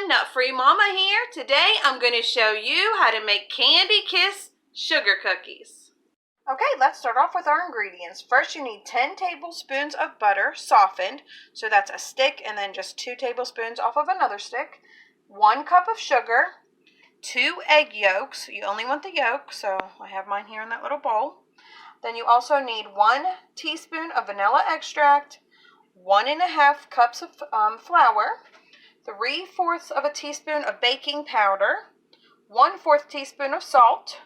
Nut-Free Mama here. Today I'm going to show you how to make Candy Kiss sugar cookies. Okay, let's start off with our ingredients. First you need 10 tablespoons of butter softened. So that's a stick and then just 2 tablespoons off of another stick. 1 cup of sugar. 2 egg yolks. You only want the yolk, so I have mine here in that little bowl. Then you also need 1 teaspoon of vanilla extract. 1½ cups of flour. 3/4 of a teaspoon of baking powder, 1/4 teaspoon of salt,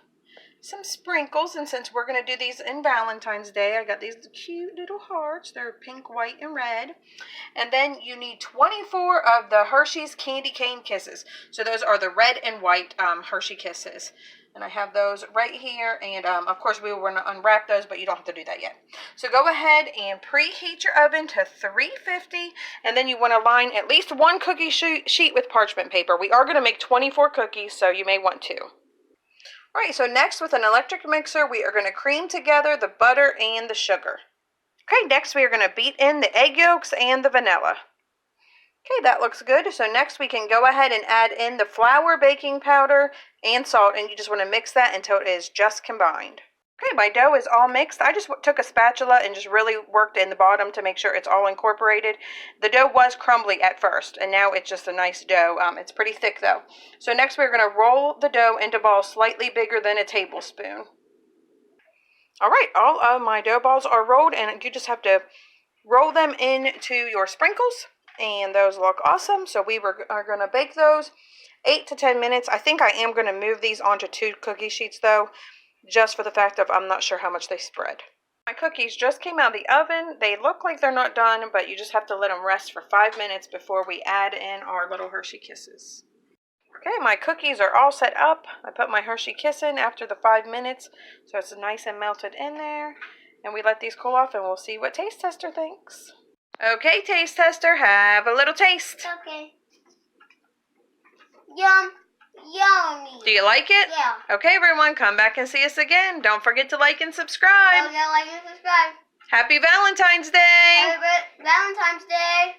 some sprinkles, and since we're going to do these in Valentine's Day, I got these cute little hearts. They're pink, white, and red. And then you need 24 of the Hershey's Candy Cane Kisses. So those are the red and white Hershey Kisses. And I have those right here, and of course we will unwrap those, but you don't have to do that yet. So go ahead and preheat your oven to 350, and then you want to line at least 1 cookie sheet with parchment paper. We are going to make 24 cookies, so you may want 2. Alright, so next with an electric mixer, we are going to cream together the butter and the sugar. Okay, next we are going to beat in the egg yolks and the vanilla. Okay, that looks good. So next we can go ahead and add in the flour, baking powder, and salt, and you just want to mix that until it is just combined. Okay, my dough is all mixed. I just took a spatula and just really worked in the bottom to make sure it's all incorporated. The dough was crumbly at first, and now it's just a nice dough. It's pretty thick though. So next we're going to roll the dough into balls slightly bigger than a tablespoon. Alright, all of my dough balls are rolled, and you just have to roll them into your sprinkles. And those look awesome. So we are going to bake those 8 to 10 minutes. I think I am going to move these onto 2 cookie sheets though, just for the fact of I'm not sure how much they spread. My cookies just came out of the oven. They look like they're not done, but you just have to let them rest for 5 minutes before we add in our little Hershey Kisses. Okay, my cookies are all set up. I put my Hershey Kiss in after the 5 minutes, so it's nice and melted in there. And we let these cool off, and we'll see what Taste Tester thinks. Okay, Taste Tester, have a little taste. Okay. Yummy. Do you like it? Yeah. Okay, everyone, come back and see us again. Don't forget to like and subscribe. Don't forget to like and subscribe. Happy Valentine's Day. Happy Valentine's Day.